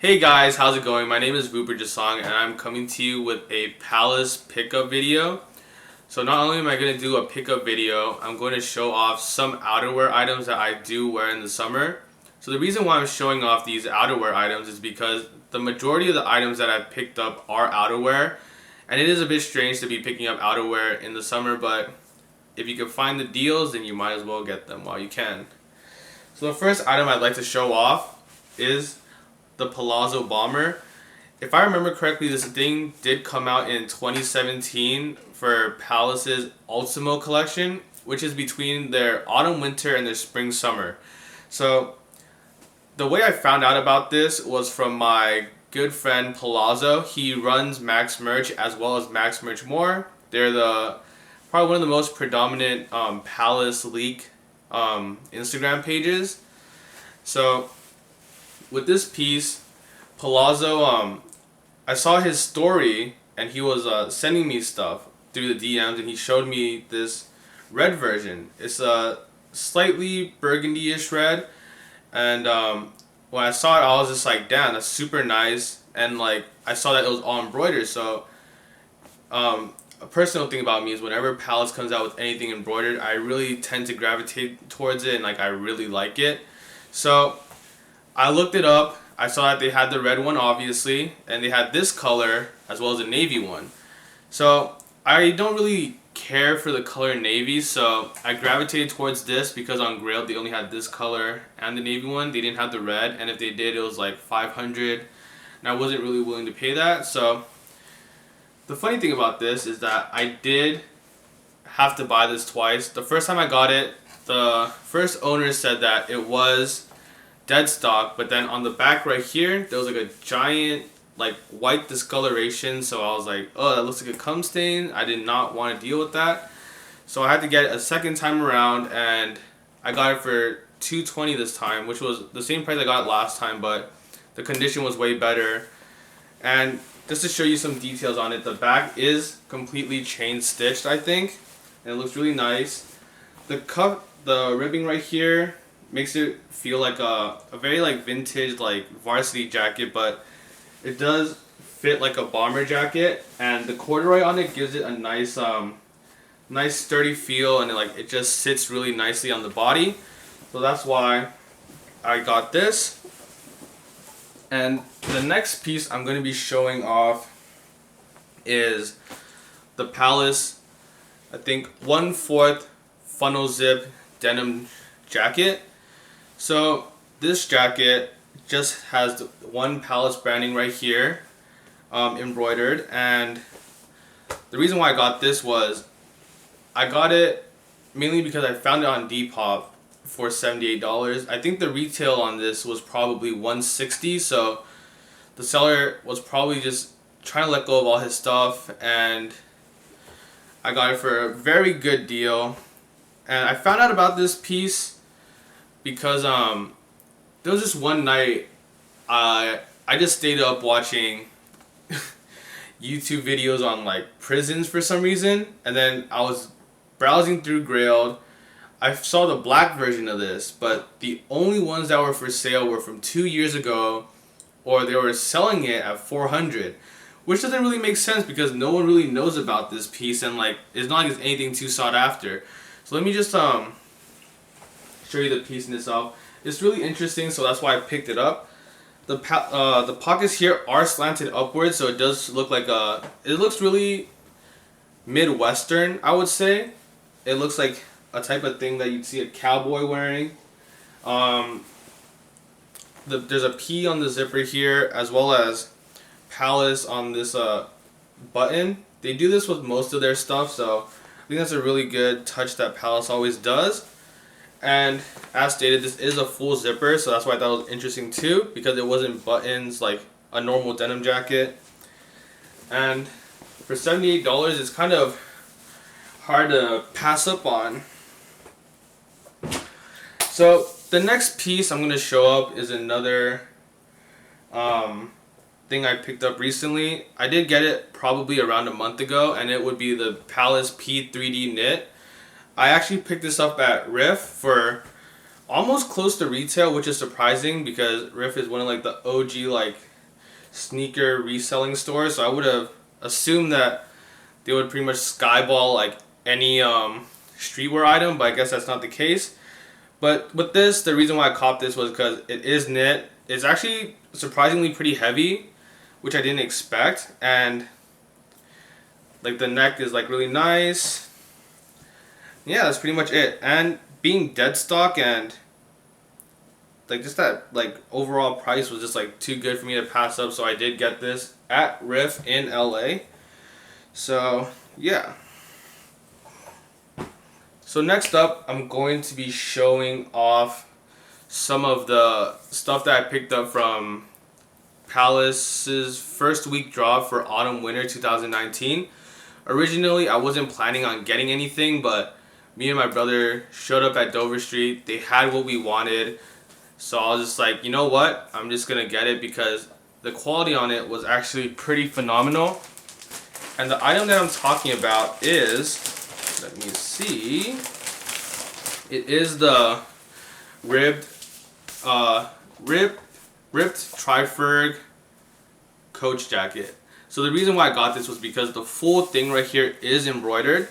Hey guys, how's it going? My name is Vuper Jasong and I'm coming to you with a Palace pickup video. So not only am I going to do a pickup video, I'm going to show off some outerwear items that I do wear in the summer. So the reason why I'm showing off these outerwear items is because the majority of the items that I've picked up are outerwear. And it is a bit strange to be picking up outerwear in the summer, but if you can find the deals, then you might as well get them while you can. So the first item I'd like to show off is the Palazzo Bomber. If I remember correctly, this thing did come out in 2017 for Palace's Ultimo collection, which is between their autumn winter and their spring summer. So the way I found out about this was from my good friend Palazzo. He runs Max Merch as well as Max Merch More. They're probably one of the most predominant Palace leak Instagram pages. So with this piece, Palazzo, I saw his story and he was sending me stuff through the DMs, and he showed me this red version. It's a slightly burgundy-ish red, and when I saw it, I was just like, damn, that's super nice. And like, I saw that it was all embroidered. So a personal thing about me is whenever Palace comes out with anything embroidered, I really tend to gravitate towards it, and like I really like it. So I looked it up. I saw that they had the red one, obviously, and they had this color as well as a navy one. So I don't really care for the color navy, so I gravitated towards this because on Grail they only had this color and the navy one. They didn't have the red, and if they did, it was like $500, and I wasn't really willing to pay that. So the funny thing about this is that I did have to buy this twice. The first time I got it, the first owner said that it was dead stock, but then on the back right here there was like a giant like white discoloration, so I was like, oh, that looks like a cum stain. I did not want to deal with that, so I had to get it a second time around, and I got it for $220 this time, which was the same price I got it last time, but the condition was way better. And just to show you some details on it, the back is completely chain stitched, I think, and it looks really nice. The ribbing right here makes it feel like a very like vintage like varsity jacket, but it does fit like a bomber jacket, and the corduroy on it gives it a nice nice sturdy feel, and it just sits really nicely on the body. So that's why I got this. And the next piece I'm going to be showing off is the Palace, I think 1/4 funnel zip denim jacket. So this jacket just has the one Palace branding right here, embroidered, and the reason why I got this was I got it mainly because I found it on Depop for $78. I think the retail on this was probably $160, so the seller was probably just trying to let go of all his stuff, and I got it for a very good deal. And I found out about this piece because there was this one night I just stayed up watching YouTube videos on like prisons for some reason, and then I was browsing through Grail. I saw the black version of this, but the only ones that were for sale were from 2 years ago, or they were selling it at $400, which doesn't really make sense because no one really knows about this piece, and like it's not like it's anything too sought after. So let me just show you the piece in itself. It's really interesting, so that's why I picked it up. The pockets here are slanted upwards, so it does look like it looks really Midwestern, I would say. It looks like a type of thing that you'd see a cowboy wearing. There's a P on the zipper here, as well as Palace on this button. They do this with most of their stuff, so I think that's a really good touch that Palace always does. And as stated, this is a full zipper, so that's why I thought it was interesting too, because it wasn't buttons like a normal denim jacket. And for $78, it's kind of hard to pass up on. So the next piece I'm going to show up is another thing I picked up recently. I did get it probably around a month ago, and it would be the Palace P3D knit. I actually picked this up at Riff for almost close to retail, which is surprising because Riff is one of like the OG like sneaker reselling store, so I would have assumed that they would pretty much skyball like any streetwear item, but I guess that's not the case. But with this, the reason why I copped this was because it is knit. It's actually surprisingly pretty heavy, which I didn't expect, and like the neck is like really nice. Yeah, that's pretty much it. And being dead stock and like just that like overall price was just like too good for me to pass up, so I did get this at Riff in LA. So yeah. So next up, I'm going to be showing off some of the stuff that I picked up from Palace's first week drop for autumn winter 2019. Originally, I wasn't planning on getting anything, but me and my brother showed up at Dover Street. They had what we wanted, so I was just like, you know what? I'm just gonna get it because the quality on it was actually pretty phenomenal. And the item that I'm talking about is, let me see, it is the ripped tri-ferg coach jacket. So the reason why I got this was because the full thing right here is embroidered,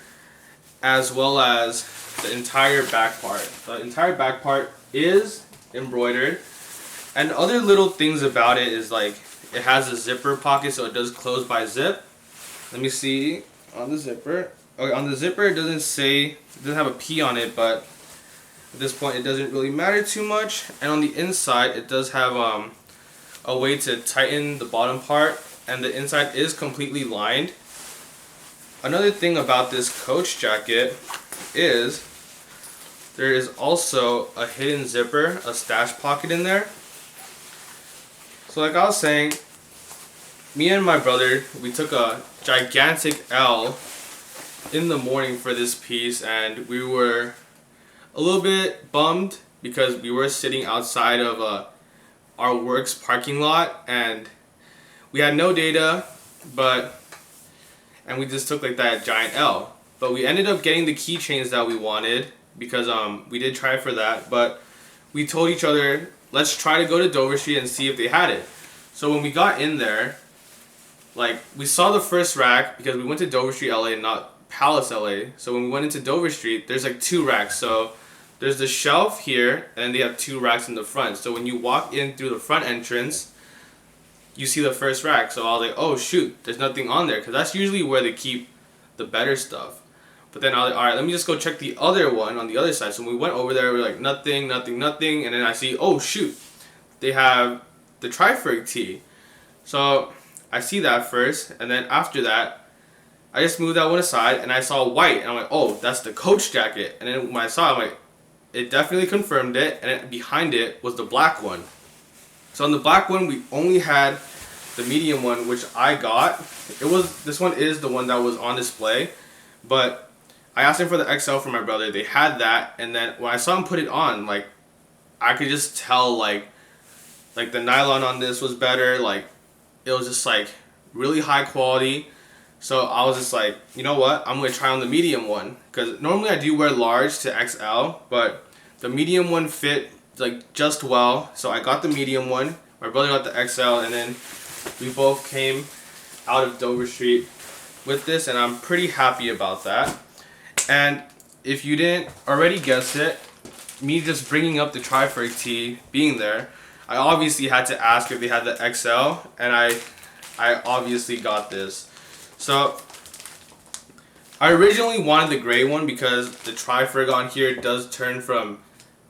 as well as the entire back part. The entire back part is embroidered, and other little things about it is like it has a zipper pocket, so it does close by zip. Let me see on the zipper. Okay, on the zipper it doesn't say, it doesn't have a P on it, but at this point it doesn't really matter too much. And on the inside it does have a way to tighten the bottom part, and the inside is completely lined. Another thing about this coach jacket is there is also a hidden zipper, a stash pocket in there. So like I was saying, me and my brother, we took a gigantic L in the morning for this piece, and we were a little bit bummed because we were sitting outside of our work's parking lot and we had no data, and we just took like that giant L. But we ended up getting the keychains that we wanted because we did try for that, but we told each other, let's try to go to Dover Street and see if they had it. So when we got in there, like we saw the first rack because we went to Dover Street LA and not Palace LA. So when we went into Dover Street, there's like two racks. So there's the shelf here, and then they have two racks in the front. So when you walk in through the front entrance, you see the first rack. So I was like, oh shoot, there's nothing on there, because that's usually where they keep the better stuff. But then I was like, alright, let me just go check the other one on the other side. So when we went over there, we were like, nothing, nothing, nothing. And then I see, oh shoot, they have the tri-ferg tee. So I see that first, and then after that, I just moved that one aside, and I saw white, and I'm like, oh, that's the coach jacket. And then when I saw it, I'm like, it definitely confirmed it, and then behind it was the black one. So on the black one, we only had the medium one, which I got. This one is the one that was on display, but I asked him for the XL for my brother. They had that, and then when I saw him put it on, like, I could just tell, like the nylon on this was better. Like, it was just like really high quality. So I was just like, you know what, I'm gonna try on the medium one, because normally I do wear large to XL, but the medium one fit like just well. So I got the medium one, my brother got the XL, and then we both came out of Dover Street with this, and I'm pretty happy about that. And if you didn't already guess it, me just bringing up the tri-ferg tee being there, I obviously had to ask if they had the XL, and I obviously got this. So I originally wanted the gray one because the tri-ferg on here does turn from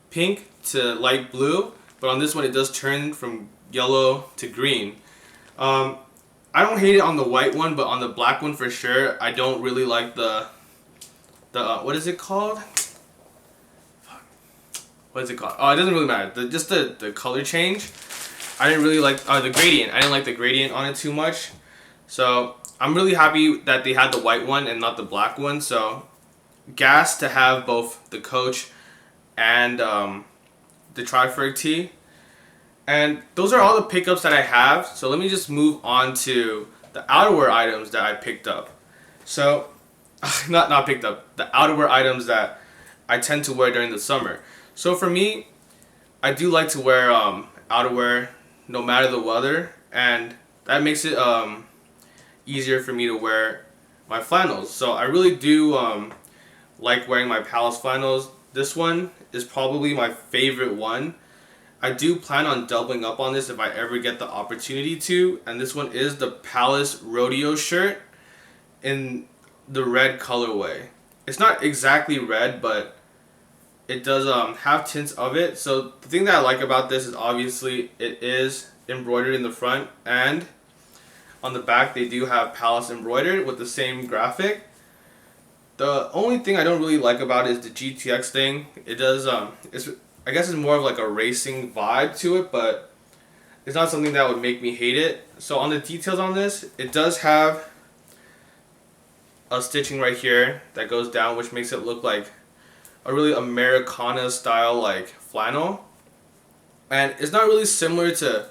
pink to light blue, but on this one it does turn from yellow to green. I don't hate it on the white one, but on the black one for sure, I don't really like the what is it called? What is it called? Oh, it doesn't really matter. Just the color change. I didn't really like the gradient. I didn't like the gradient on it too much. So I'm really happy that they had the white one and not the black one. So gas to have both the coach and the tri-ferg tee. And those are all the pickups that I have. So let me just move on to the outerwear items that I picked up. So not picked up, the outerwear items that I tend to wear during the summer. So for me, I do like to wear outerwear no matter the weather, and that makes it easier for me to wear my flannels. So I really do like wearing my Palace flannels. This one is probably my favorite one. I do plan on doubling up on this if I ever get the opportunity to, and this one is the Palace Rodeo shirt in the red colorway. It's not exactly red, but it does have tints of it. So the thing that I like about this is obviously it is embroidered in the front, and on the back they do have Palace embroidered with the same graphic. The only thing I don't really like about it is the GTX thing. It does I guess it's more of like a racing vibe to it, but it's not something that would make me hate it. So on the details on this, it does have a stitching right here that goes down, which makes it look like a really Americana style like flannel. And it's not really similar to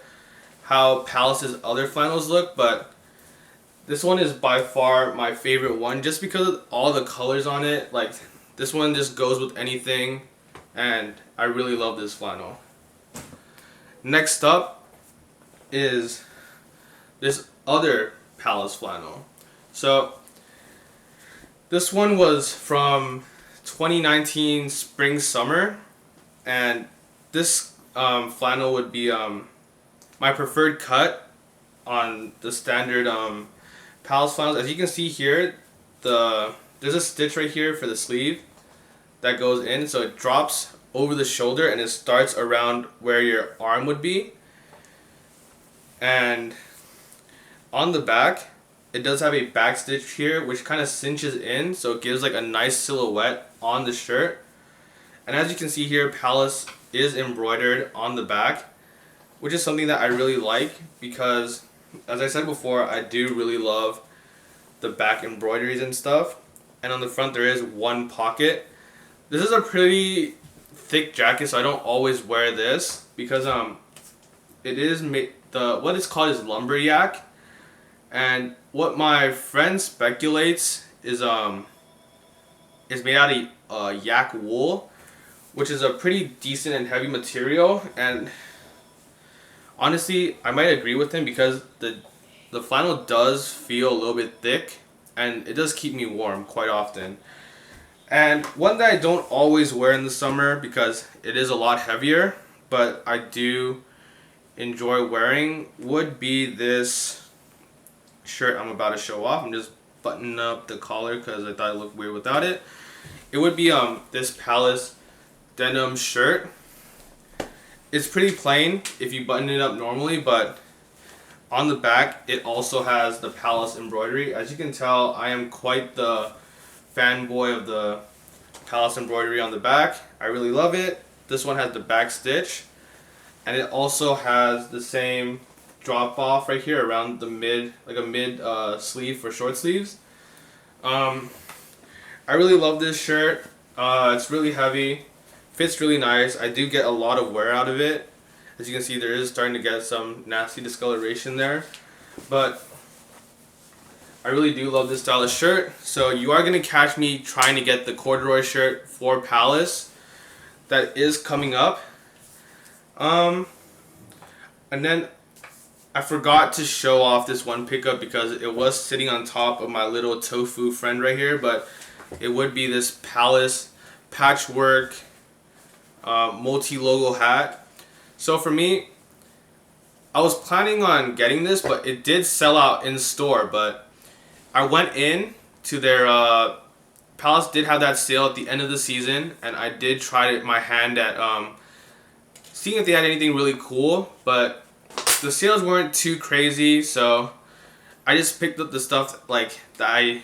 how Palace's other flannels look, but this one is by far my favorite one just because of all the colors on it. Like, this one just goes with anything, and I really love this flannel. Next up is this other Palace flannel. So this one was from 2019 spring summer, and this flannel would be my preferred cut on the standard Palace flannels. As you can see here, there's a stitch right here for the sleeve that goes in, so it drops over the shoulder and it starts around where your arm would be. And on the back, it does have a back stitch here which kind of cinches in, so it gives like a nice silhouette on the shirt. And as you can see here, Palace is embroidered on the back, which is something that I really like because, as I said before, I do really love the back embroideries and stuff. And on the front there is one pocket. This is a pretty thick jacket, so I don't always wear this because it is what it's called is lumberjack, and what my friend speculates is made out of yak wool, which is a pretty decent and heavy material. And honestly, I might agree with him because the flannel does feel a little bit thick, and it does keep me warm quite often. And one that I don't always wear in the summer because it is a lot heavier, but I do enjoy wearing, would be this shirt I'm about to show off. I'm just buttoning up the collar because I thought it looked weird without it. It would be this Palace denim shirt. It's pretty plain if you button it up normally, but on the back it also has the Palace embroidery. As you can tell, I am quite the fanboy of the Palace embroidery on the back. I really love it. This one has the back stitch, and it also has the same drop off right here around the mid, like a mid sleeve for short sleeves. I really love this shirt. It's really heavy, fits really nice. I do get a lot of wear out of it. As you can see, there is starting to get some nasty discoloration there, but I really do love this style of shirt. So you are going to catch me trying to get the corduroy shirt for Palace that is coming up. And then I forgot to show off this one pickup because it was sitting on top of my little tofu friend right here, but it would be this Palace patchwork multi-logo hat. So for me, I was planning on getting this, but it did sell out in store. But I went in to their Palace did have that sale at the end of the season, and I did try my hand at seeing if they had anything really cool, but the sales weren't too crazy, so I just picked up the stuff like that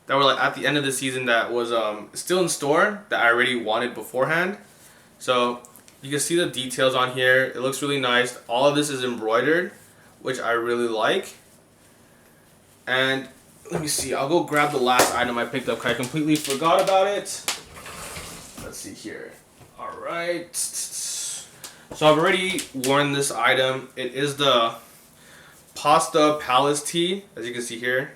were like at the end of the season that was still in store that I already wanted beforehand. So you can see the details on here. It looks really nice. All of this is embroidered, which I really like. And let me see, I'll go grab the last item I picked up because I completely forgot about it. Let's see here. Alright. So I've already worn this item. It is the Pasta Palace tee, as you can see here.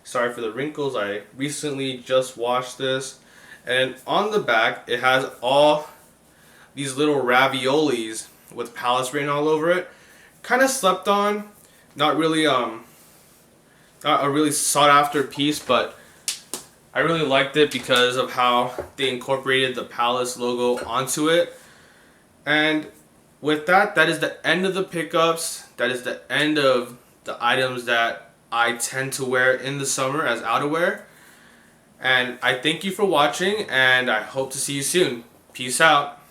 Sorry for the wrinkles, I recently just washed this. And on the back, it has all these little raviolis with Palace written all over it. Kind of slept on, not really not a really sought after piece, but I really liked it because of how they incorporated the Palace logo onto it. And with that, that is the end of the pickups. That is the end of the items that I tend to wear in the summer as outerwear. And I thank you for watching, and I hope to see you soon. Peace out.